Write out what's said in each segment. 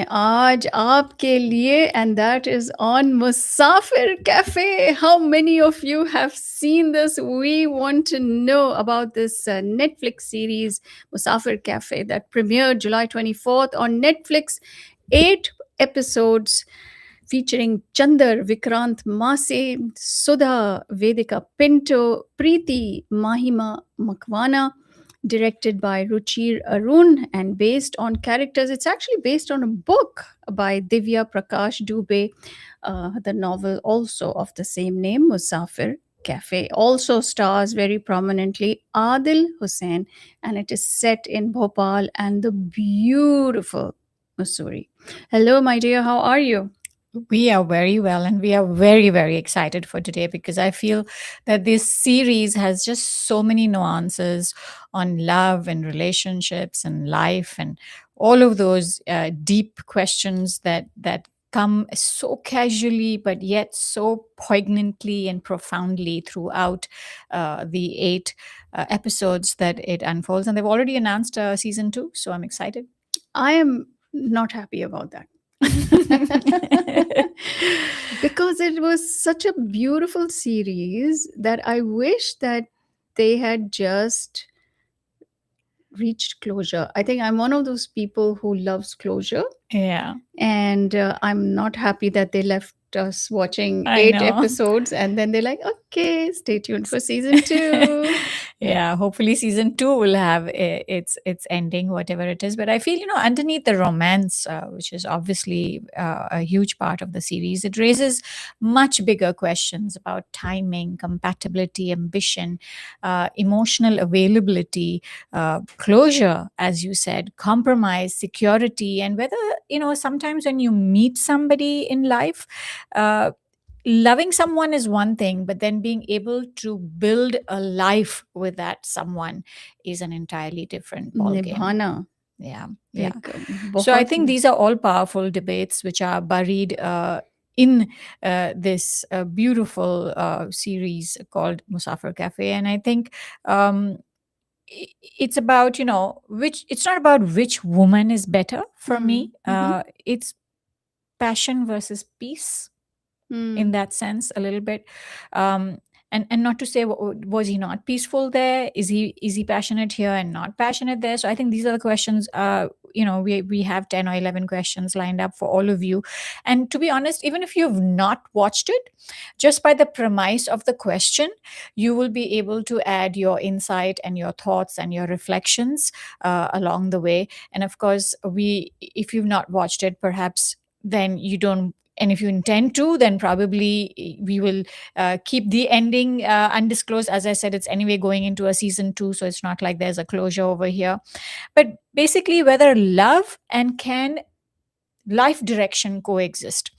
आज आपके लिए and that is on Musafir Cafe. How many of you have seen this? We want to know about this Netflix series Musafir Cafe that premiered July 24th on Netflix. 8 episodes featuring Chandar, Vikrant Mase, Sudha, Vedika Pinto, Preeti, Mahima Makwana, directed by Ruchir Arun and based on characters. It's actually based on a book by Divya Prakash Dubey, the novel also of the same name, Musafir Cafe. Also stars very prominently Adil Hussain, and it is set in Bhopal and the beautiful Mussoorie. Hello, my dear, how are you? We are very well, and we are very, very excited for today because I feel that this series has just so many nuances on love and relationships and life and all of those deep questions that come so casually but yet so poignantly and profoundly throughout the 8 episodes that it unfolds. And they've already announced season 2, so I'm excited. I am not happy about that. Because it was such a beautiful series that I wish that they had just reached closure. I think I'm one of those people who loves closure, Yeah, and I'm not happy that they left us watching I eight know. episodes and then they're like, okay, stay tuned for season 2. Yeah, hopefully season 2 will have its ending, whatever it is. But I feel, underneath the romance, which is obviously a huge part of the series, it raises much bigger questions about timing, compatibility, ambition, emotional availability, closure, as you said, compromise, security, and whether, sometimes when you meet somebody in life, uh, loving someone is one thing, but then being able to build a life with that someone is an entirely different ball game. निभाना Yeah, yeah. एक So I बहुत think these are all powerful debates which are buried in this beautiful series called Musafir Cafe, and I think um, it's about, which it's not about which woman is better for me. Mhm. It's passion versus peace in Mm. that sense a little bit. um and not to say was he not peaceful there, is he passionate here and not passionate there. So I think these are the questions. We have 10 or 11 questions lined up for all of you, and to be honest, even if you've not watched it, just by the premise of the question, you will be able to add your insight and your thoughts and your reflections along the way. And of course, we if you've not watched it, perhaps then you don't, and if you intend to, then probably we will keep the ending undisclosed. As I said, it's anyway going into a season 2, so it's not like there's a closure over here. But basically, whether love and can life direction coexist.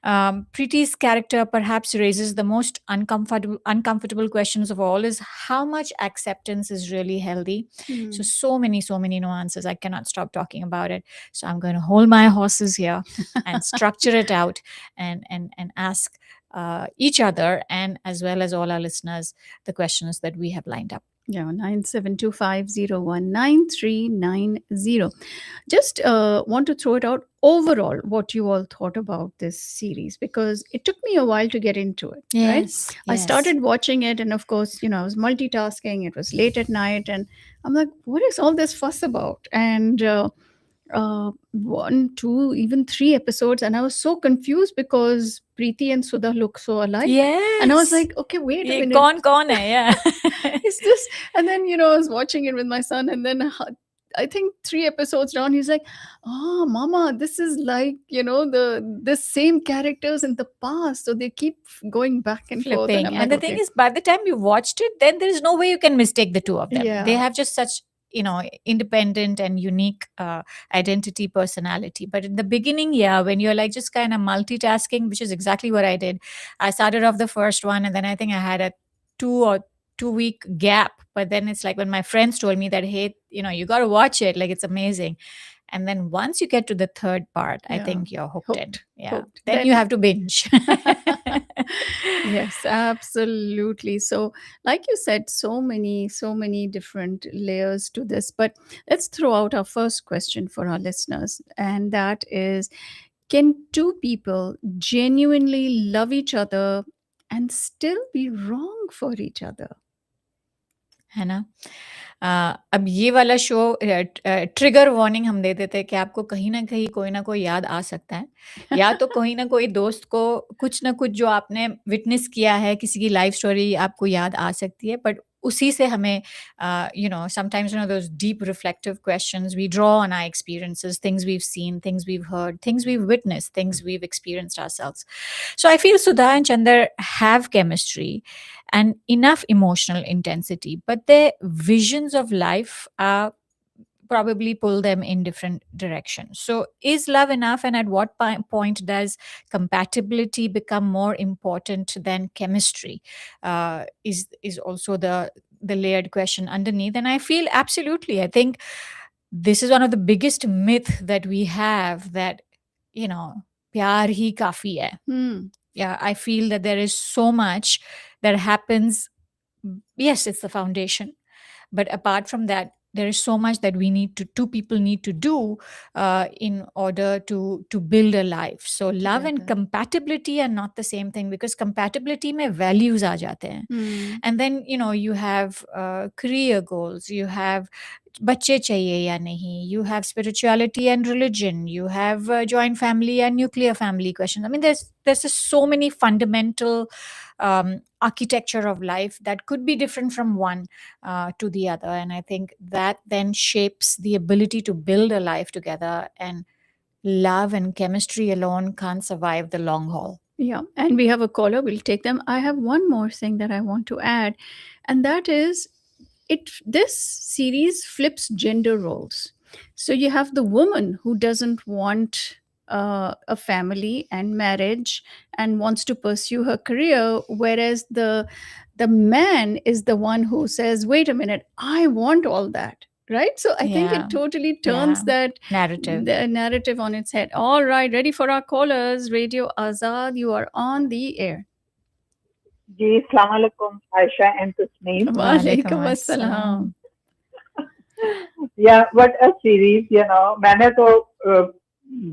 Preeti's character perhaps raises the most uncomfortable questions of all: is how much acceptance is really healthy. Mm. So many nuances. I cannot stop talking about it. So I'm going to hold my horses here and structure it out, and ask each other, and as well as all our listeners, the questions that we have lined up. Yeah, 9725019390. Just want to throw it out overall what you all thought about this series, because it took me a while to get into it, right? Yes, I yes. started watching it, and of course, I was multitasking. It was late at night, and I'm like, what is all this fuss about? And one, two, even 3 episodes, and I was so confused because Preeti and Sudha look so alike. And I was Yes. like, okay, wait a ये minute. कौन है? Yeah. Is this? And then, I was watching it with my son, and then I think 3 episodes down, he's like, "Oh, Mama, this is like the same characters in the past, so they keep going back and forth." And Flipping. I'm And like, the thing "Okay, is, by the time you watched it, then there is no way you can mistake the two of them. They yeah, have just such, independent and unique identity, personality. But in the beginning, yeah, when you're like just kind of multitasking, which is exactly what I did. I started off the first one, and then I think I had a 2 or 2 week gap. But then it's like when my friends told me that, hey, you got to watch it, like it's amazing. And then once you get to the third part, I Yeah. think you're hooked Hooked. it. Yeah. Hooked. Then you have to binge. Yes, absolutely. So, like you said, so many different layers to this. But let's throw out our first question for our listeners, and that is, can two people genuinely love each other and still be wrong for each other? है ना? अब ये वाला show trigger warning हम दे देते हैं कि आपको कहीं न कहीं कोई ना कोई याद आ सकता है। या तो कोई ना कोई दोस्त को कुछ ना कुछ जो आपने विटनेस किया है, किसी की लाइफ़ स्टोरी आपको याद आ सकती है, बट उसी से हमें sometimes those deep reflective questions we draw on our experiences, things we have seen, things we have heard, things we have witnessed, things we have experienced ourselves. So I feel Sudha and Chandar have chemistry and enough emotional intensity, but their visions of life probably pull them in different directions. So is love enough, and at what point does compatibility become more important than chemistry? Is also the layered question underneath. And I feel absolutely, I think this is one of the biggest myth that we have, that pyar hi kafi hai. Hmm. Yeah, I feel that there is so much that happens. Yes, it's the foundation, but apart from that, there is so much that two people need to do in order to build a life. So love and Together. compatibility are not the same thing, because compatibility mein values aa jate hain. Hmm. And then you have career goals, you have बच्चे चाहिए या नहीं, you have spirituality and religion, you have joint family and nuclear family questions. I mean, there's just so many fundamental architecture of life that could be different from one to the other. And I think that then shapes the ability to build a life together, and love and chemistry alone can't survive the long haul. Yeah, and we have a caller. We'll take them. I have one more thing that I want to add, and that is, this series flips gender roles. So you have the woman who doesn't want a family and marriage and wants to pursue her career, whereas the man is the one who says, "Wait a minute, I want all that." Right? So I think Yeah. it totally Yeah. turns that Narrative. the narrative on its head. All right, ready for our callers. Radio Azad, you are on the air. जी अस्सलाम वालेकुम Ayesha and Tasneem. Walaikum Walaikum assalam. Yeah, what a series, मैंने तो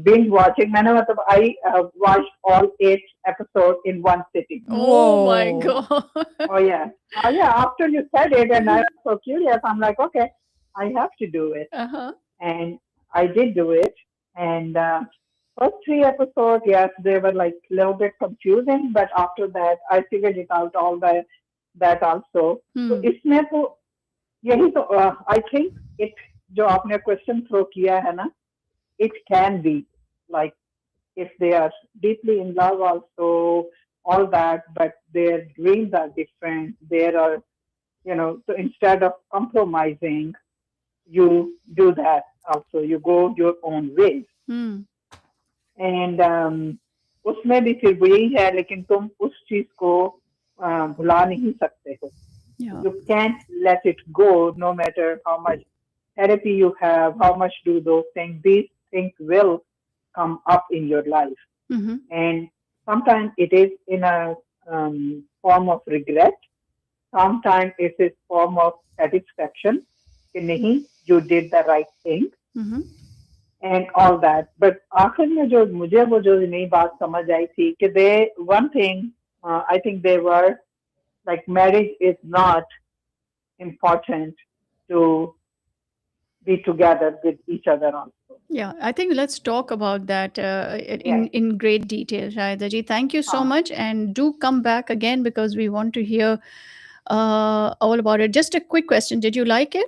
binge watching, मैंने मतलब I watched all 8 episodes in one sitting. Oh my Whoa. god. Oh yeah. After you said it and I was so curious, I'm like, okay, I have to do it. Uh-huh. And I did do it. And first 3 episodes, yes, they were like a little bit confusing, but after that, I figured it out that also. So इसमें तो यही तो I think it जो आपने question throw किया है ना, it can be like if they are deeply in love also, all that, but their dreams are different. There are, so instead of compromising, you do that also. You go your own way. And उसमें भी फिर वही है, लेकिन तुम उस चीज को भुला नहीं सकते हो. You can't let it go, no matter how much therapy you have, how much do those things. These things will come up in your life. And sometimes it is in a form of regret. Sometimes it is form of satisfaction. कि नहीं, you did the right thing. And all that. But आखिर में जो मुझे वो जो नई बात समझ आई थी कि they one thing I think they were like marriage is not important to be together with each other also. Yeah, I think let's talk about that in great detail, Shahida ji. Thank you so much, and do come back again because we want to hear all about it. Just a quick question: did you like it?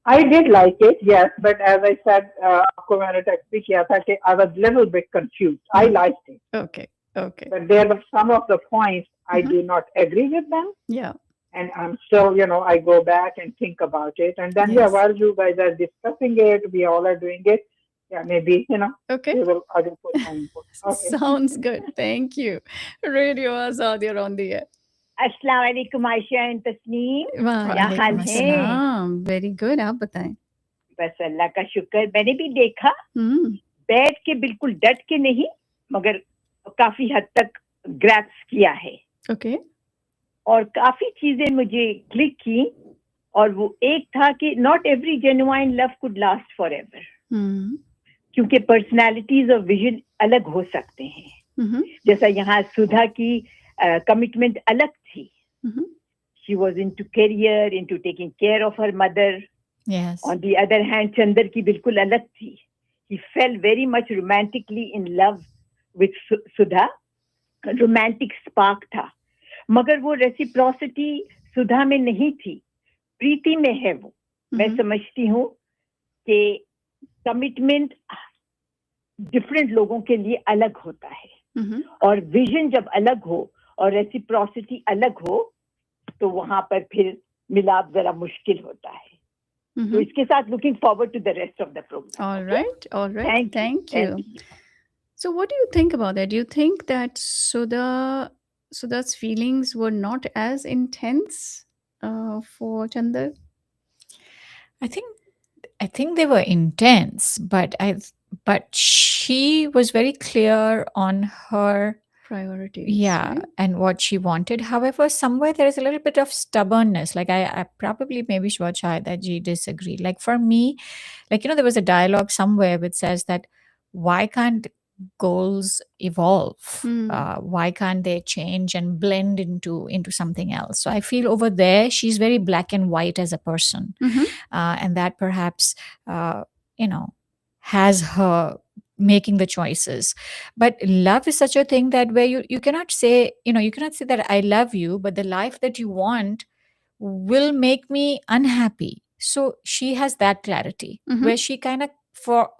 I did like it, yes, but as I said, आपको मैंने text भी किया था कि I was a little bit confused. I liked it. Okay. But there were some of the points I do not agree with them. Yeah. And I'm still, I go back and think about it. And then, while you guys are discussing it, we all are doing it. Yeah, maybe, Okay. we will put my input. Okay. Sounds good. Thank you. Radio Azad, you're on the air. अस्सलाम वालेकुम Ayesha and Tasneem. वालेकुम अस्सलाम. Very good. आप बताएं. बस अल्लाह का शुक्र, मैंने भी देखा, बैठ के बिल्कुल डट के नहीं, मगर काफी हद तक ग्रैप्स किया है। ओके। और काफी चीजें मुझे क्लिक की, और वो एक था कि not every genuine love could last for ever, क्योंकि पर्सनालिटीज और विजन अलग हो सकते हैं। जैसा यहाँ सुधा की कमिटमेंट अलग थी, she was into career, into taking care of her mother. On the other hand Chandar की बिल्कुल अलग थी, he fell very much romantically in love with Sudha, romantic spark था, मगर वो रेसिप्रोसिटी सुधा में नहीं थी, प्रीति में है वो। मैं समझती हूँ कि कमिटमेंट डिफरेंट लोगों के लिए अलग होता है, और विजन जब अलग हो और रेसिप्रोसिटी अलग हो तो वहां पर फिर मिलाप जरा मुश्किल होता है। तो इसके साथ looking forward to the rest of the programme. All right. Thank you. So what do you think about that? Do you think that Sudha's feelings were not as intense for Chandar? I think they were intense, but she was very clear on her priorities. Yeah, right? and what she wanted. However, somewhere there is a little bit of stubbornness. Like I probably maybe Shwachai that she disagreed. Like for me, like there was a dialogue somewhere which says that why can't goals evolve? Why can't they change and blend into something else? So I feel over there she's very black and white as a person, and that perhaps has her making the choices. But love is such a thing that where you cannot say, you cannot say that I love you, but the life that you want will make me unhappy. So she has that clarity where she kind of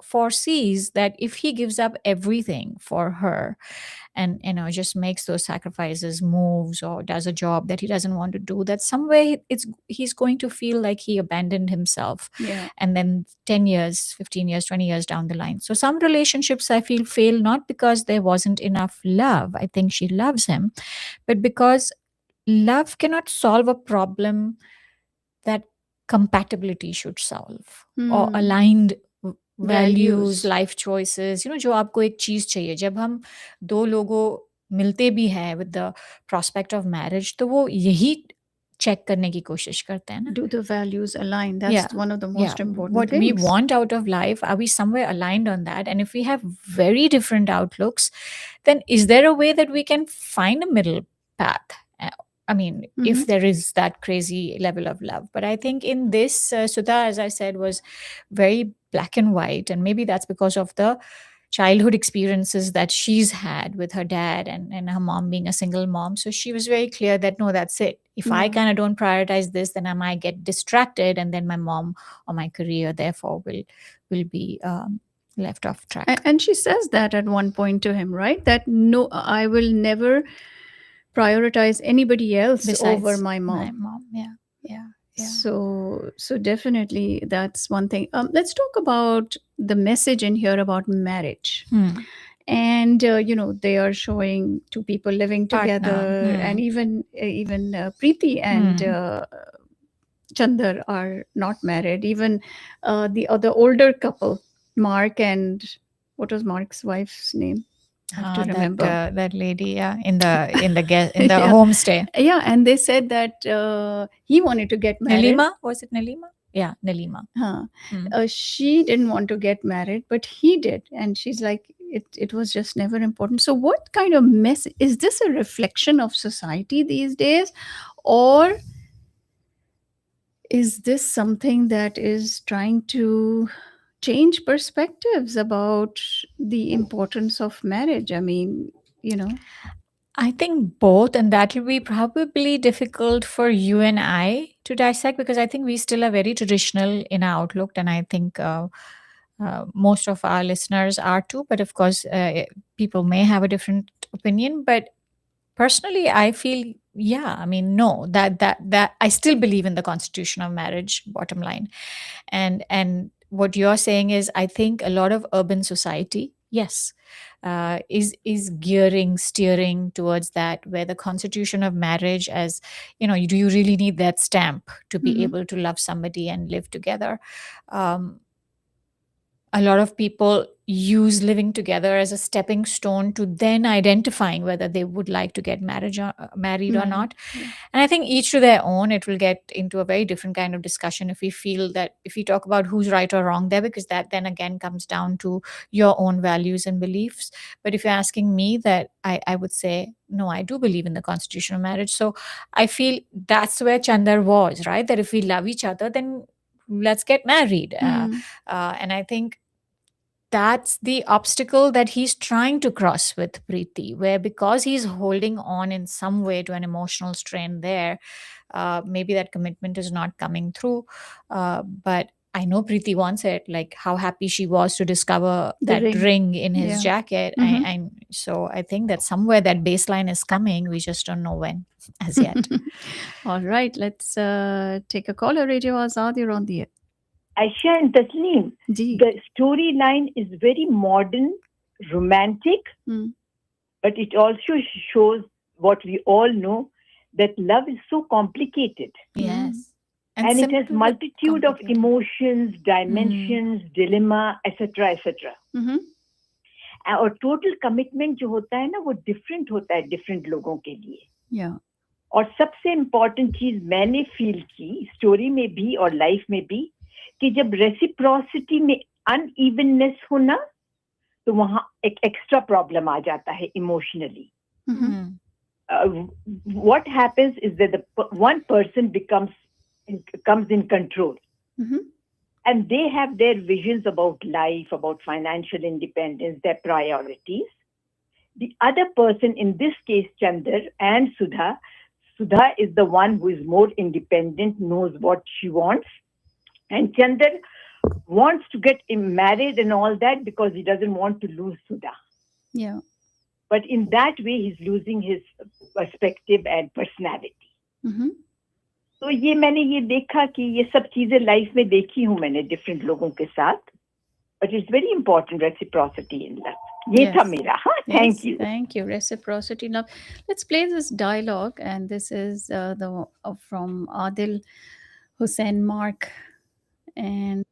foresees that if he gives up everything for her and just makes those sacrifices, moves, or does a job that he doesn't want to do, that somewhere he's going to feel like he abandoned himself. And then 10 years, 15 years, 20 years down the line. So some relationships I feel fail not because there wasn't enough love. I think she loves him, but because love cannot solve a problem that compatibility should solve, or aligned values, life choices. जो आपको एक चीज चाहिए, जब हम दो लोगों मिलते भी हैं with the prospect of marriage, तो वो यही check करने की कोशिश करते हैं ना. Do the values align? That's one of the most important what things. we want out of life, are we somewhere aligned on that? And if we have very different outlooks, then is there a way that we can find a middle path? I mean, if there is that crazy level of love. But I think in this, Sudha, as I said, was very black and white. And maybe that's because of the childhood experiences that she's had with her dad and her mom being a single mom. So she was very clear that, no, that's it. If I kind of don't prioritize this, then I might get distracted. And then my mom or my career, therefore, will be left off track. And she says that at one point to him, right? That, no, I will never prioritize anybody else Besides over my mom. Yeah. So definitely that's one thing. Let's talk about the message in here about marriage. And they are showing two people living together, and even Preeti and Chandar are not married. Even the other older couple, Mark and what was Mark's wife's name? I have to remember that lady, in the homestay. Yeah, and they said that he wanted to get married. Nalima, was it Nalima? Yeah, Nalima. She didn't want to get married, but he did, and she's like, it was just never important. So, what kind of mess is this? A reflection of society these days, or is this something that is trying to change perspectives about the importance of marriage? I mean, I think both, and that will be probably difficult for you and I to dissect, because I think we still are very traditional in our outlook, and I think most of our listeners are too. But of course, people may have a different opinion. But personally, I feel, no, that I still believe in the constitution of marriage, bottom line. And what you're saying is, I think a lot of urban society, yes, is steering towards that, where the constitution of marriage, as do you really need that stamp to be able to love somebody and live together? a lot of people use living together as a stepping stone to then identifying whether they would like to get married or not. And I think each to their own. It will get into a very different kind of discussion if we feel that, if we talk about who's right or wrong there, because that then again comes down to your own values and beliefs. But if you're asking me, that I would say, no, I do believe in the constitution of marriage. So I feel that's where Chandar was, right? That if we love each other, then let's get married. And I think that's the obstacle that he's trying to cross with Preeti, where because he's holding on in some way to an emotional strain there, maybe that commitment is not coming through. But I know Preeti wants it, like how happy she was to discover that ring in his jacket. So I think that somewhere that baseline is coming. We just don't know when as yet. All right, let's take a caller. Radio Azad, you're on the air. Ayesha and Tasneem, the storyline is very modern, romantic, but it also shows what we all know, that love is so complicated. Yes. And it has multitude of emotions, dimensions, dilemma, etc., etc. और total commitment जो होता है ना, वो different होता है different लोगों के लिए. और सबसे important चीज मैंने feel की story में भी और life में भी, कि जब reciprocity में unevenness हो ना, तो वहाँ एक extra problem आ जाता है emotionally. What happens is that one person comes in control. And they have their visions about life, about financial independence, their priorities. The other person, in this case, Chandar and Sudha is the one who is more independent, knows what she wants. And Chandar wants to get married and all that because he doesn't want to lose Sudha. Yeah. But in that way, he's losing his perspective and personality. तो ये मैंने ये देखा कि ये सब चीजें life में देखी हूँ मैंने डिफरेंट लोगों के साथ. But it's very important, reciprocity in love. ये था मेरा. Thank you. Thank you. Reciprocity, love. Let's play this dialogue, and this is from Adil Hussain Mark. And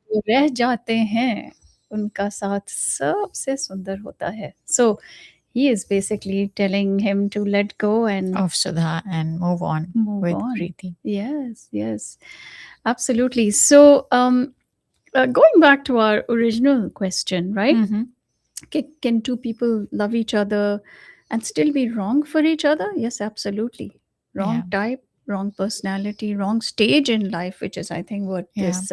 जो रह जाते हैं उनका साथ सबसे सुंदर होता है. So he is basically telling him to let go and of Sudha and move on with Preeti. Yes, absolutely. So going back to our original question, right? Can two people love each other and still be wrong for each other? Yes, absolutely. Wrong type, wrong personality, wrong stage in life, which is, I think, what this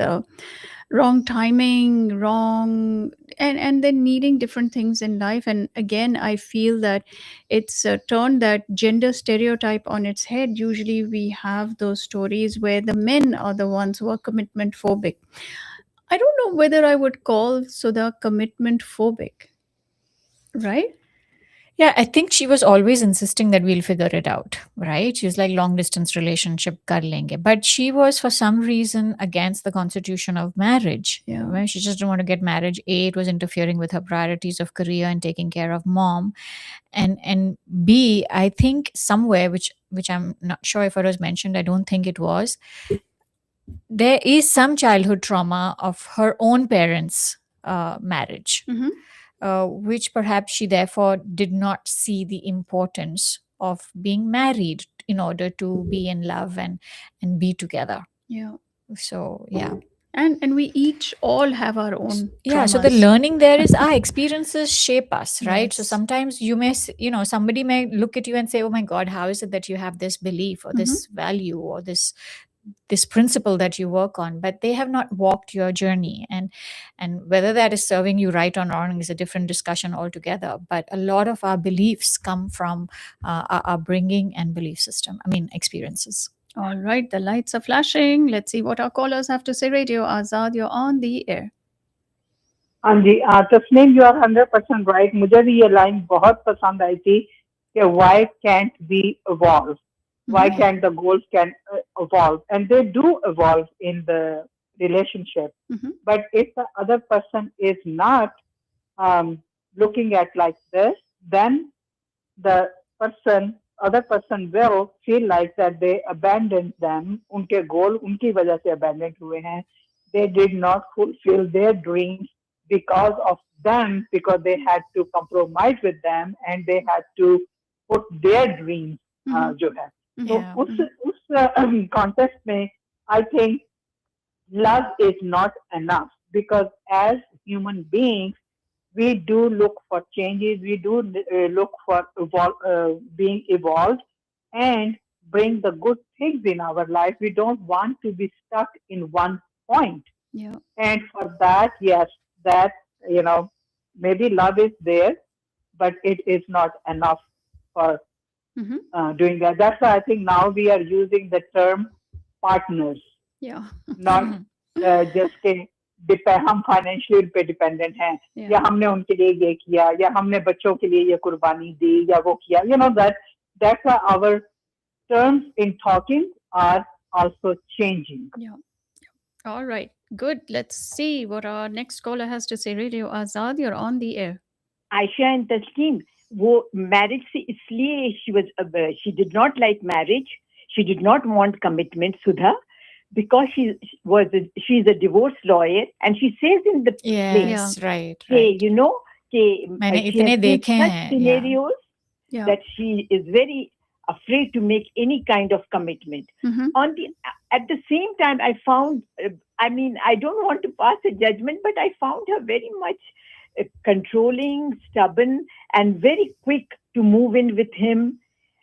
wrong timing, wrong, and then needing different things in life. And again, I feel that it's turned that gender stereotype on its head. Usually we have those stories where the men are the ones who are commitment phobic. I don't know whether I would call Sudha commitment phobic, right? Yeah, I think she was always insisting that we'll figure it out, right? She was like, long distance relationship kar lenge. But she was for some reason against the constitution of marriage. Yeah. Right? She just didn't want to get married. A, it was interfering with her priorities of career and taking care of mom. And B, I think somewhere, which I'm not sure if it was mentioned, I don't think it was, there is some childhood trauma of her own parents' marriage. Which perhaps she therefore did not see the importance of being married in order to be in love and be together. Yeah. So, yeah. And we each all have our own traumas. So the learning there is our experiences shape us, right? So sometimes you may, somebody may look at you and say, oh my God, how is it that you have this belief or this value or this principle that you work on, but they have not walked your journey, and whether that is serving you right or wrong is a different discussion altogether. But a lot of our beliefs come from our upbringing and belief system, experiences. All right, the lights are flashing. Let's see what our callers have to say. Radio Azad, you're on the air. हाँ जी, Tasneem, you are 100% right. मुझे भी ये line बहुत पसंद आई थी कि why can't we evolve? Why can't the goals evolve? And they do evolve in the relationship. But if the other person is not looking at like this, then the other person will feel like that they abandoned them. उनके goal उनकी वजह से abandoned हुए हैं. They did not fulfill their dreams because of them, because they had to compromise with them and they had to put their dreams जो है. तो Yeah. उस context में I think love is not enough, because as human beings we do look for changes, we do look for being evolved and bring the good things in our life. We don't want to be stuck in one point. Yeah. And for that, yes, that, maybe love is there, but it is not enough for doing that. That's why I think now we are using the term partners, Yeah. not just हम financially पे dependent हैं, या हमने उनके लिए ये किया, या हमने बच्चों के लिए ये कुर्बानी दी, या वो किया. That's why our terms in talking are also changing. Yeah. All right. Good. Let's see what our next caller has to say. Radio Azad, you're on the air. Aisha and Tasneem, वो marriage से इसलिए she did not like marriage. She did not want commitment, Sudha, because she's a divorce lawyer, and she says in the yes, right. मैंने इतने देखे हैं scenarios that she is very afraid to make any kind of commitment. At the same time, I found, I don't want to pass a judgment, but I found her very much controlling, stubborn, and very quick to move in with him.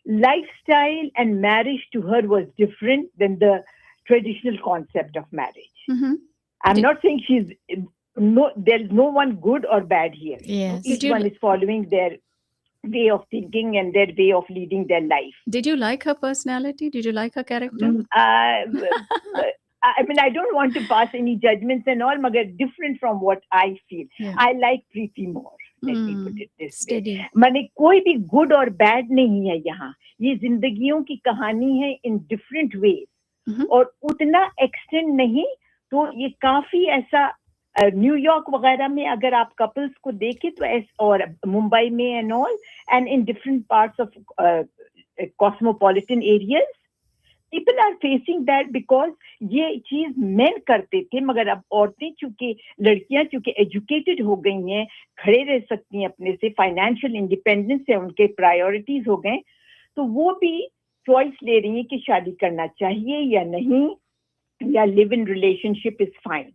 Lifestyle and marriage to her was different than the traditional concept of marriage. I'm not saying there's no one good or bad here. Yes. Each one is following their way of thinking and their way of leading their life. Did you like her personality? Did you like her character? I don't want to pass any judgments and all, but different from what I feel. Yeah. I like Preeti more. Let me put it this Steady. way. माने कोई भी good or bad नहीं है यहाँ. ये जिंदगियों की कहानी है in different ways. और उतना extent नहीं, तो ये काफी ऐसा न्यूयॉर्क वगैरह में अगर आप कपल्स को देखें तो और मुंबई में and all and in different parts of cosmopolitan areas people are facing that because ये चीज मेन करते थे, मगर अब औरतें लड़कियां चूंकि एजुकेटेड हो गई हैं, खड़े रह सकती हैं अपने से, फाइनेंशियल इंडिपेंडेंस है उनके प्रायोरिटीज हो गए, तो वो भी चॉइस ले रही है कि शादी करना चाहिए या नहीं, या live in relationship is fine.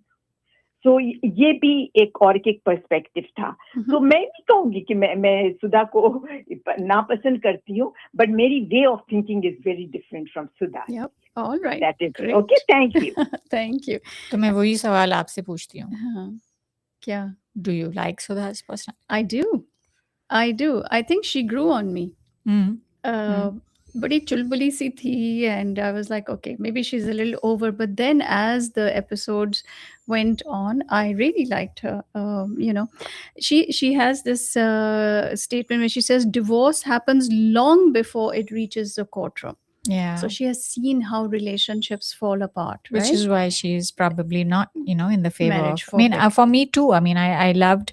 तो ये भी एक और एक पर्सपेक्टिव था. तो मैं नहीं कहूंगी कि मैं सुधा को नापसंद करती हूँ, बट मेरी way of thinking is very different from Sudha. All right. That is great. Okay, thank you. Thank you. तो मैं वही सवाल आपसे पूछती हूँ. क्या? Do you like Sudha's personality? I do. I think she grew on me. बड़ी चुलबुली सी थी, and I was like, okay, maybe she's a little over. But then as the episodes went on, I really liked her. She has this statement where she says divorce happens long before it reaches the courtroom. Yeah. So she has seen how relationships fall apart, right? Which is why she's probably not, in the favor Marriage of. I mean, for me too. I mean, I loved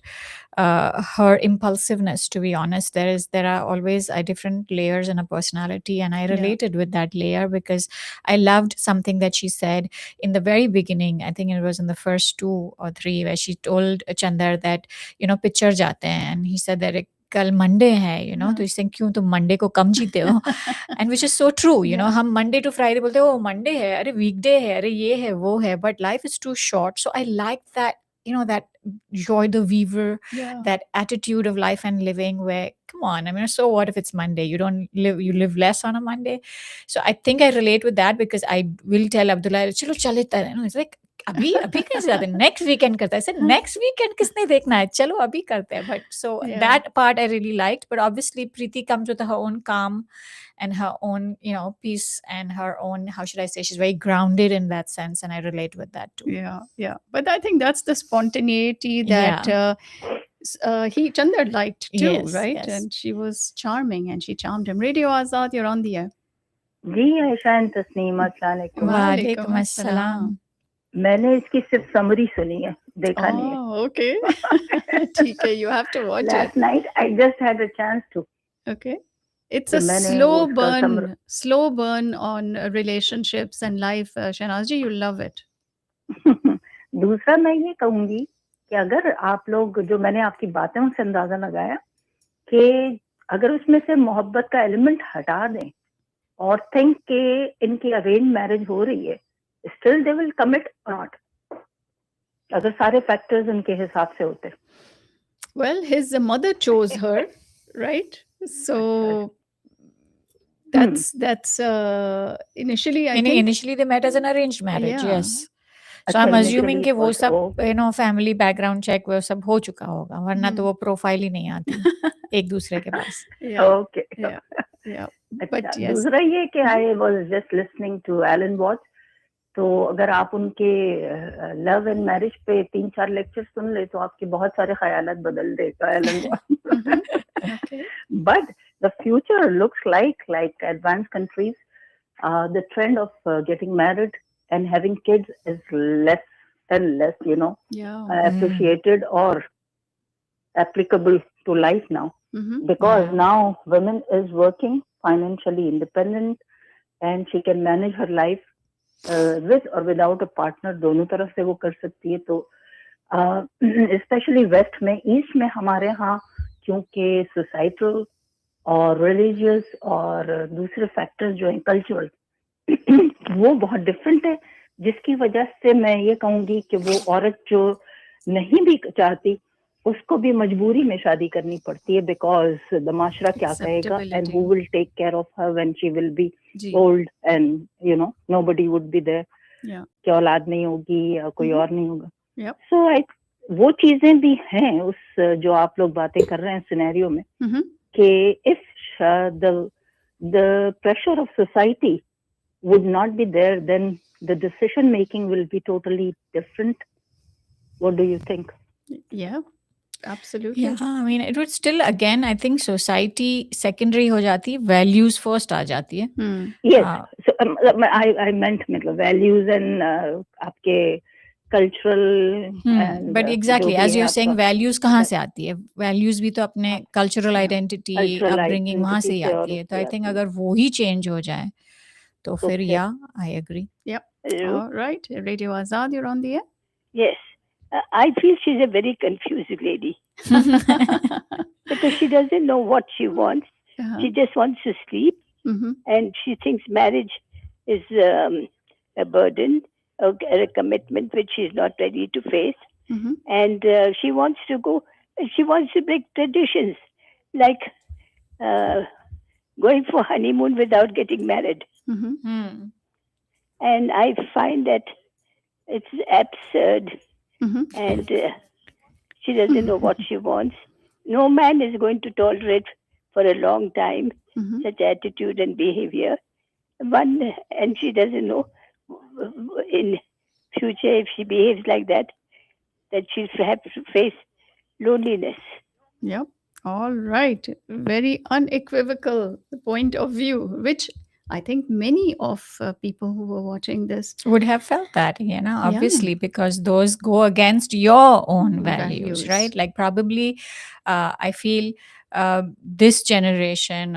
her impulsiveness. To be honest, there are always different layers in a personality, and I related with that layer because I loved something that she said in the very beginning. I think it was in the first 2 or 3 where she told Chandar that picture जाते हैं, and he said that कल Monday है, तो इससे क्यों तुम Monday को कम जीते हो, and which is so true. हम मंडे टू फ्राइडे बोलते हो मंडे है, अरे वीकडे है, अरे ये है वो है, but life is too short. So I like that, that Joy the Weaver, that attitude of life and living where, come on, I mean, so what if it's Monday? You live less on a Monday. So I think I relate with that because I will tell Abdullah, chalo chale, it's like, अभी कैसे जाते हैं, next weekend करता है. Sir next weekend किसने देखना है, चलो अभी करते हैं. But so that part I really liked. But obviously Preeti comes with her own calm and her own peace and her own, how should I say, she's very grounded in that sense, and I relate with that too. Yeah But I think that's the spontaneity that Chandar liked too. Yes, right? Yes. And she was charming and she charmed him. Radio Azad, you're on the air. जी Ayesha and Tasneem, अस्सलाम वालेकुम. वालेकुम अस्सलाम. मैंने इसकी सिर्फ summary सुनी है, देखा नहीं है. Oh, okay. ठीक है, you have to watch it. Last night I just had a chance to. Okay. It's कि a मैंने slow burn on relationships and life. Shahnaz ji, you'll love it. दूसरा मैं ये कहूंगी कि अगर आप लोग, जो मैंने आपकी बातों से अंदाजा लगाया कि अगर उसमें से मोहब्बत का एलिमेंट हटा दें और थिंक के इनकी अरेंज मैरिज हो रही है, स्टिल दे विल कमिट और नॉट, अगर सारे फैक्टर्स उनके हिसाब से होते. Well, his mother chose her, right? So that's initially I think initially they met as an arranged marriage. Yeah. Yes. So I'm assuming कि वो सब family background check वो सब हो चुका होगा, वरना तो वो प्रोफाइल ही नहीं आती एक दूसरे के पास. Okay. Yeah. But yes. दूसरा ये कि I was just listening to Alan Watts. तो अगर आप उनके लव एंड मैरिज पे 3-4 लेक्चर सुन ले तो आपके बहुत सारे ख्यालात बदल देगा Alan Watts. But the future looks like advanced countries, the trend of getting married and having kids is less and less, appreciated or applicable to life now. Because now women is working, financially independent, and she can manage her life with or without a partner, दोनों तरफ से वो कर सकती है. तो specially waste में, east में हमारे यहाँ क्योंकि सोसाइटल और रिलीजियस और दूसरे फैक्टर्स जो हैं कल्चरल वो बहुत डिफरेंट है, जिसकी वजह से मैं ये कहूँगी कि वो औरत जो नहीं भी चाहती उसको भी मजबूरी में शादी करनी पड़ती है, बिकॉज द माशरा क्या कहेगा, and who will take care of her when she will be old and nobody would be there, कि औलाद नहीं होगी या कोई और नहीं होगा. सो वो चीजें भी हैं उस जो आप लोग बातें कर रहे हैं सिनेरियो में, कि if the pressure of society would not be there, then the decision making will be totally different. What do you think? Yeah, absolutely. Yeah, I mean, it would still, again, I think society secondary ho jati, values first aa jati hai. Yes. So I meant values and aapke cultural and, but exactly as you're saying, values kahan se aati hai? Values bhi to apne cultural identity, upbringing wahan se hi aati hai. So I think agar wo hi change ho jaye तो फिर yeah, I agree. Yep. All right. Radio Azad, you're on the air. Yes. I feel she's a very confused lady. Because she doesn't know what she wants. She just wants to sleep. And she thinks marriage is a burden, a commitment which she's not ready to face. And she wants to break traditions, like going for honeymoon without getting married. And I find that it's absurd. And she doesn't know what she wants. No man is going to tolerate for a long time such attitude and behavior. And she doesn't know in future, if she behaves like that she'll have to face loneliness. Yep. All right. Very unequivocal point of view, which I think many of people who were watching this would have felt that, obviously, because those go against your own values, right? Like probably, I feel this generation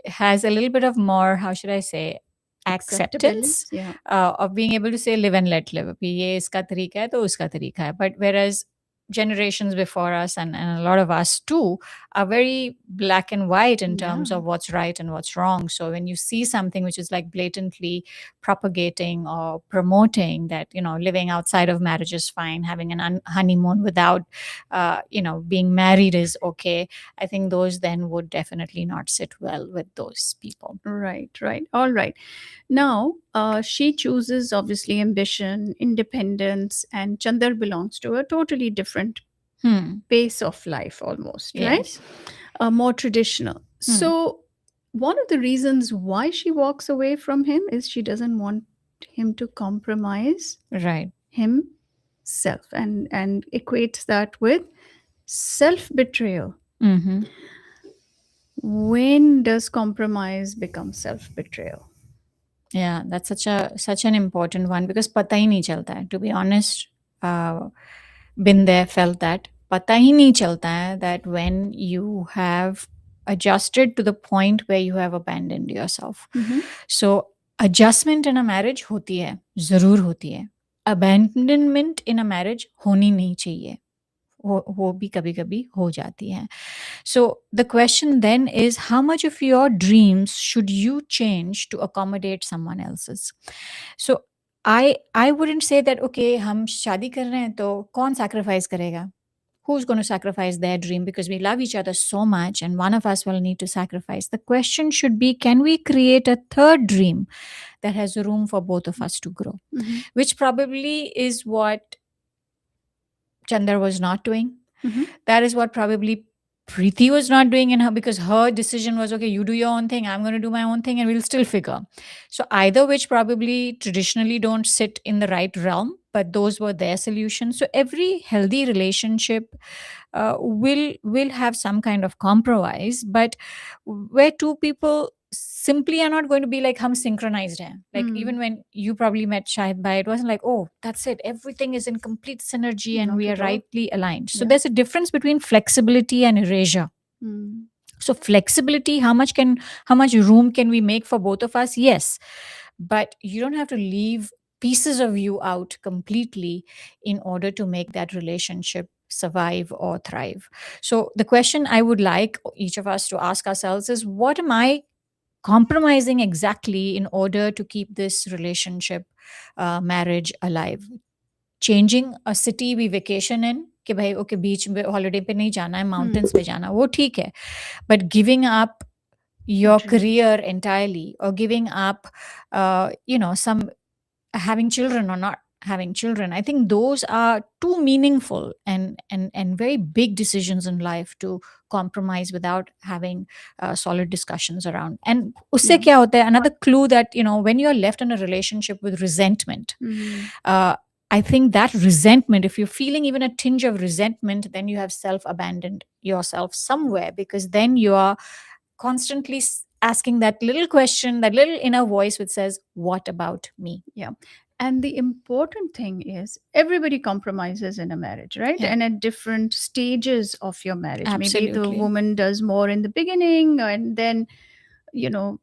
has a little bit of more, how should I say, acceptance of being able to say live and let live. Ye iska tarika hai, to uska tarika hai. But whereas generations before us and a lot of us too are very black and white in terms of what's right and what's wrong. So when you see something which is like blatantly propagating or promoting that, living outside of marriage is fine, having an honeymoon without, being married is okay, I think those then would definitely not sit well with those people. Right. All right. Now, she chooses obviously ambition, independence, and Chandar belongs to a totally different pace of life almost, right? More traditional. So one of the reasons why she walks away from him is she doesn't want him to compromise himself and equates that with self-betrayal. When does compromise become self-betrayal? Yeah, that's such an important one because पता ही नहीं चलता है. To be honest, been there, felt that. पता ही नहीं चलता है that when you have adjusted to the point where you have abandoned yourself. So adjustment in a marriage होती है, ज़रूर होती है. Abandonment in a marriage होनी नहीं चाहिए. वो भी कभी कभी हो जाती है. So the question then is, how much of your dreams should you change to accommodate someone else's? So I wouldn't say that okay हम शादी कर रहे हैं तो कौन sacrifice करेगा? Who's going to sacrifice their dream? Because we love each other so much and one of us will need to sacrifice. The question should be, can we create a third dream that has room for both of us to grow? Which probably is what Chandar was not doing. That is what probably Preeti was not doing in her, because her decision was, okay, you do your own thing, I'm going to do my own thing, and we'll still figure. So either which probably traditionally don't sit in the right realm, but those were their solutions. So every healthy relationship will have some kind of compromise, but where two people simply are not going to be like hum synchronized hai. Like even when you probably met Shahid Bhai, it wasn't like, oh, that's it, everything is in complete synergy and Not we are at all. rightly aligned. So Yeah. there's a difference between flexibility and erasure. So flexibility, how much room can we make for both of us? Yes, but you don't have to leave pieces of you out completely in order to make that relationship survive or thrive. So the question I would like each of us to ask ourselves is, what am I compromising exactly in order to keep this relationship, marriage alive? Changing a city we vacation in, कि भाई okay बीच में holiday पे नहीं जाना है, mountains पे जाना, वो ठीक है, but giving up your career entirely, or giving up some having children or not having children, I think those are too meaningful and very big decisions in life to compromise without having solid discussions around. And usse kya hota hai, another clue that when you're left in a relationship with resentment, I think that resentment, if you're feeling even a tinge of resentment, then you have self-abandoned yourself somewhere, because then you are constantly asking that little question, that little inner voice which says, what about me? Yeah. And the important thing is, everybody compromises in a marriage, right? Yeah. And at different stages of your marriage. Maybe the Absolutely. woman does more in the beginning, and then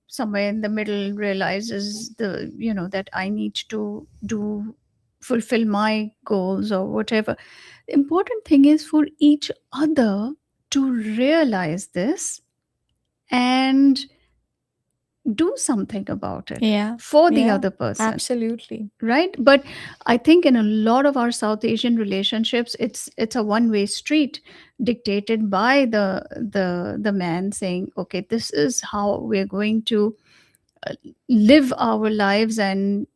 somewhere in the middle realizes that I need to fulfill my goals or whatever. The important thing is for each other to realize this and do something about it for the other person. Absolutely. Right? But I think in a lot of our South Asian relationships, it's a one-way street, dictated by the man saying, okay, this is how we're going to live our lives and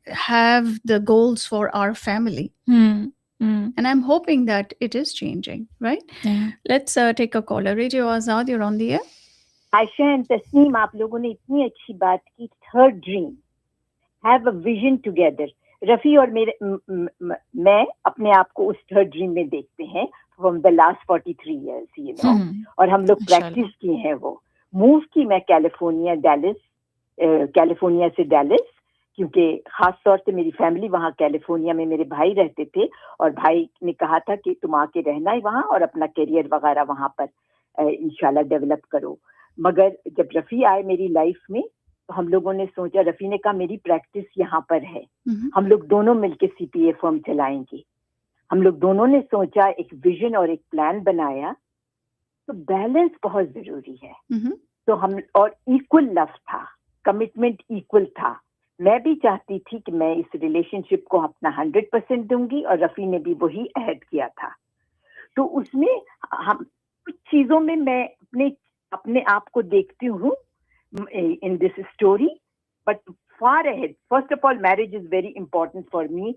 have the goals for our family. And I'm hoping that it is changing, right? Yeah. Let's take a caller. Radio Azad, you're on the air. Ayesha and Tasneem, आप लोगों ने इतनी अच्छी बात की. Third dream, have a vision together. Rafi और मैं अपने आप को उस थर्ड ड्रीम में देखते हैं फ्रॉम द लास्ट 43 इयर्स, और हम लोग प्रैक्टिस किए हैं. वो मूव की मैं कैलिफोर्निया से डैलिस, क्योंकि खास तौर से मेरी फैमिली वहाँ कैलिफोर्निया में, मेरे भाई रहते थे, और भाई ने कहा था कि तुम आके रहना है वहाँ और अपना करियर वगैरह वहाँ पर इंशाल्लाह डेवलप करो. मगर जब रफ़ी आए मेरी लाइफ में, तो हम लोगों ने सोचा, रफ़ी ने कहा मेरी प्रैक्टिस यहाँ पर है, हम लोग दोनों मिलके CPA फर्म चलाएंगे. हम लोग दोनों ने सोचा, एक विजन और एक प्लान बनाया. तो बैलेंस बहुत जरूरी है. तो हम, और इक्वल लव था, कमिटमेंट इक्वल था. मैं भी चाहती थी कि मैं इस रिलेशनशिप को अपना 100% दूंगी, और रफ़ी ने भी वही अहद किया था. तो उसमें हम कुछ चीजों में मैं अपने आप को देखती हूँ in this story, but far ahead. First of all, marriage is very important for me,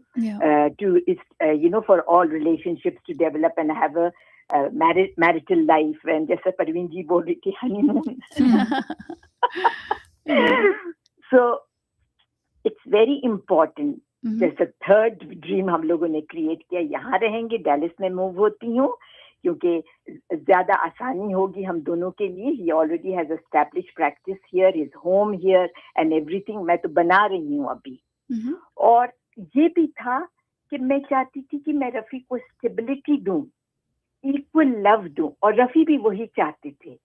for all relationships to develop and have a marital life. And जैसा परवीन जी बोल रही थी, honeymoon. So it's very important. जैसे third dream हम लोगों ने create किया, यहाँ रहेंगे, डैलिस में मूव होती हूँ, क्योंकि ज्यादा आसानी होगी हम दोनों के लिए. He already has established practice here, his home here and everything. मैं तो बना रही हूँ अभी. और ये भी था कि मैं चाहती थी कि मैं रफी को स्टेबिलिटी दूं, इक्वल लव दूं, और रफी भी वही चाहते थे.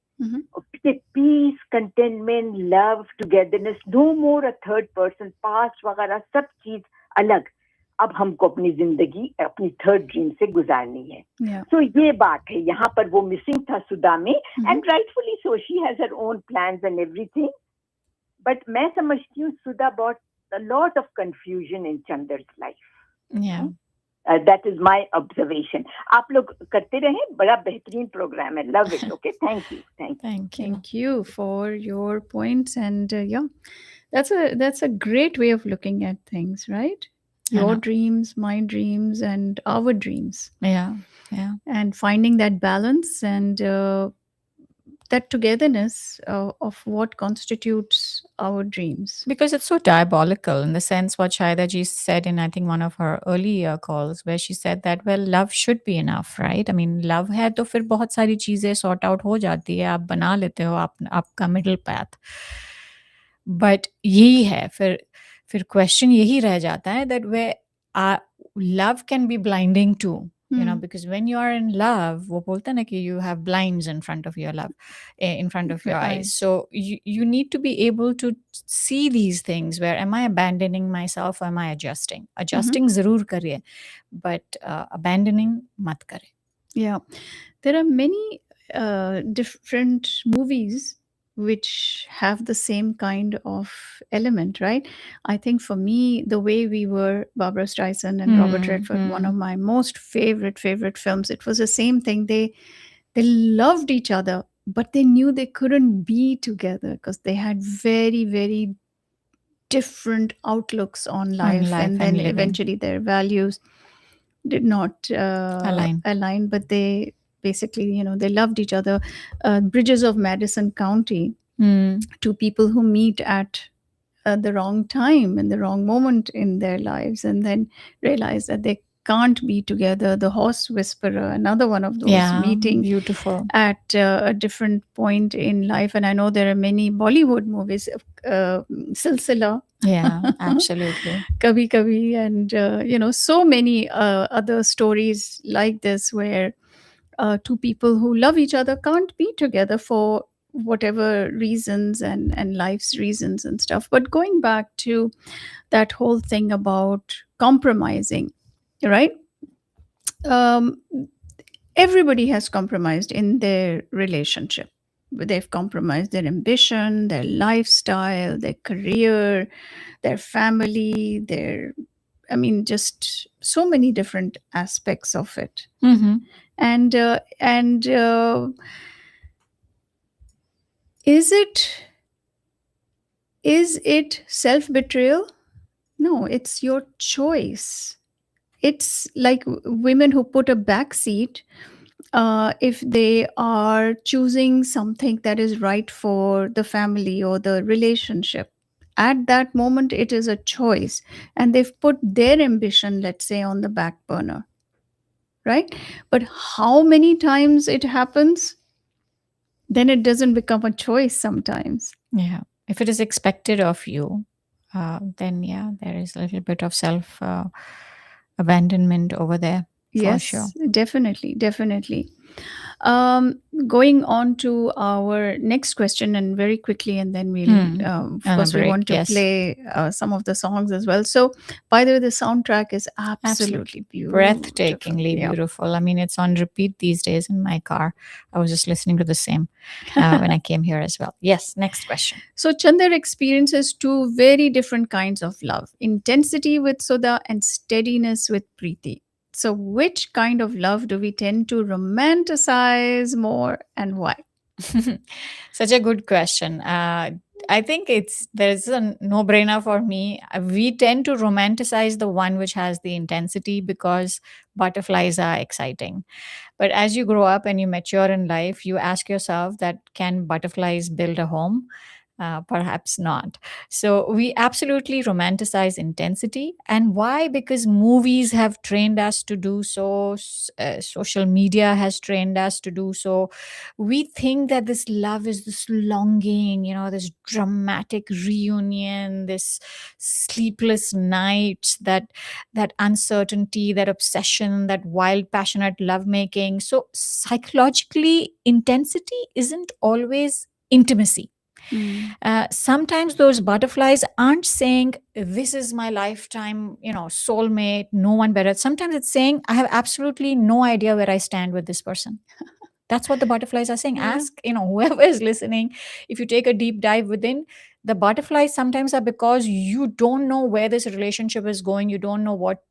Peace, contentment, love, togetherness, no more a third person, past वगैरह सब चीज अलग. अब हमको अपनी जिंदगी अपनी थर्ड ड्रीम से गुजारनी है. तो ये बात है, यहाँ पर वो मिसिंग था सुधा में. And rightfully so, she has her own plans and everything. But मैं समझती हूँ सुधा bot a lot of confusion in Chandar's life. Yeah. That is my observation. आप लोग करते रहें, बड़ा बेहतरीन प्रोग्राम है. Love it. Okay, thank you. Thank you for your points, and yeah, that's a great way of looking at things, right? Your dreams, my dreams, and our dreams. Yeah. And finding that balance and that togetherness of what constitutes our dreams. Because it's so diabolical in the sense what Shaida ji said in, I think, one of her earlier calls, where she said that, well, love should be enough, right? I mean, love hai to fir bahut sari cheezein sort out ho jati hai, aap bana lete ho aapka middle path. But yahi hai, fir question yahi reh jata hai that where love can be blinding too. You know, because when you are in love, wo bolte na ki you have blinds in front of your in front of your eyes. So you need to be able to see these things. Where am I abandoning myself or am I adjusting? Adjusting zarur kariye, but abandoning mat kare. Yeah, there are many different movies which have the same kind of element, right? I think for me, The Way We Were, Barbara Streisand and Robert Redford, one of my most favorite films. It was the same thing. They loved each other, but they knew they couldn't be together because they had very, very different outlooks on life, and then eventually their values did not align, but they basically, they loved each other. Bridges of Madison County, two people who meet at the wrong time and the wrong moment in their lives and then realize that they can't be together. The Horse Whisperer, another one of those meeting beautiful at a different point in life. And I know there are many Bollywood movies, Silsila. Yeah, absolutely. Kabhi Kabhi, and so many other stories like this where two people who love each other can't be together for whatever reasons and life's reasons and stuff. But going back to that whole thing about compromising, right? Everybody has compromised in their relationship. They've compromised their ambition, their lifestyle, their career, their family, just so many different aspects of it. And is it self-betrayal? No, it's your choice. It's like women who put a back seat if they are choosing something that is right for the family or the relationship. At that moment, it is a choice. And they've put their ambition, let's say, on the back burner. Right? But how many times it happens, then it doesn't become a choice sometimes. Yeah. If it is expected of you, then yeah, there is a little bit of self abandonment over there. Yes, sure. Definitely. Going on to our next question, and very quickly, and then we'll, of course, we want to play some of the songs as well. So, by the way, the soundtrack is absolutely beautiful. Breathtakingly beautiful. I mean, it's on repeat these days in my car. I was just listening to the same when I came here as well. Yes, next question. So, Chandar experiences two very different kinds of love: intensity with Sudha and steadiness with Preeti. So, which kind of love do we tend to romanticize more, and why? Such a good question. I think there's a no-brainer for me. We tend to romanticize the one which has the intensity because butterflies are exciting. But as you grow up and you mature in life, you ask yourself that can butterflies build a home? Perhaps not. So we absolutely romanticize intensity. And why? Because movies have trained us to do so, social media has trained us to do so. We think that this love is this longing, this dramatic reunion, this sleepless nights, that uncertainty, that obsession, that wild, passionate lovemaking. So psychologically, intensity isn't always intimacy. Sometimes those butterflies aren't saying, this is my lifetime, soulmate, no one better. Sometimes it's saying, I have absolutely no idea where I stand with this person. That's what the butterflies are saying. Ask, whoever is listening, if you take a deep dive within, the butterflies sometimes are because you don't know where this relationship is going. You don't know what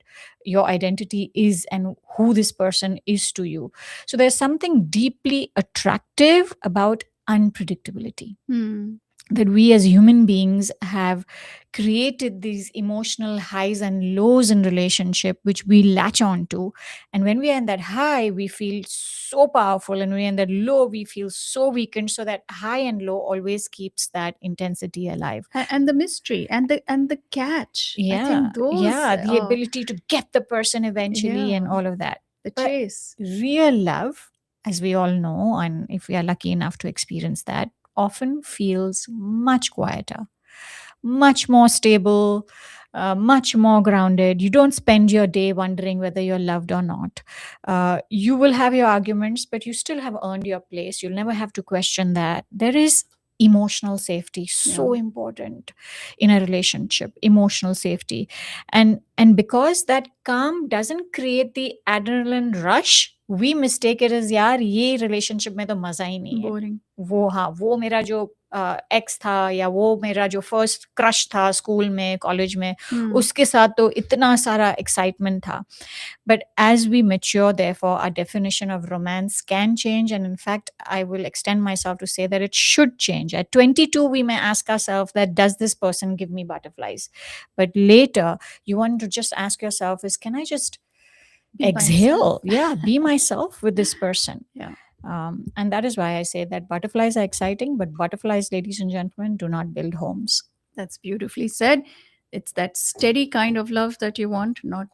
your identity is and who this person is to you. So there's something deeply attractive about unpredictability. That we as human beings have created these emotional highs and lows in relationship, which we latch on to. And when we are in that high, we feel so powerful, and when we're in that low, we feel so weakened. So that high and low always keeps that intensity alive. And the mystery and the catch. I Yeah, think those, the ability to get the person eventually, and all of that. the But chase. real love, as we all know, and if we are lucky enough to experience that, often feels much quieter, much more stable, much more grounded. You don't spend your day wondering whether you're loved or not. You will have your arguments, but you still have earned your place. You'll never have to question that. There is emotional safety, so important in a relationship, emotional safety. And because that calm doesn't create the adrenaline rush, we mistake it as, यार ये relationship में तो मजा ही नहीं है. Boring. वो मेरा जो एक्स था, या वो मेरा जो फर्स्ट क्रश था स्कूल में, कॉलेज में, उसके साथ तो इतना सारा एक्साइटमेंट था. But as we mature, therefore, our definition of romance can change. And in fact, I will extend myself to say that it should change. At 22, we may ask ourselves that, does this person give me butterflies? But later, you want to just ask yourself is, can I just exhale? Be myself with this person. And that is why I say that butterflies are exciting, but butterflies, ladies and gentlemen, do not build homes. That's beautifully said. It's that steady kind of love that you want, not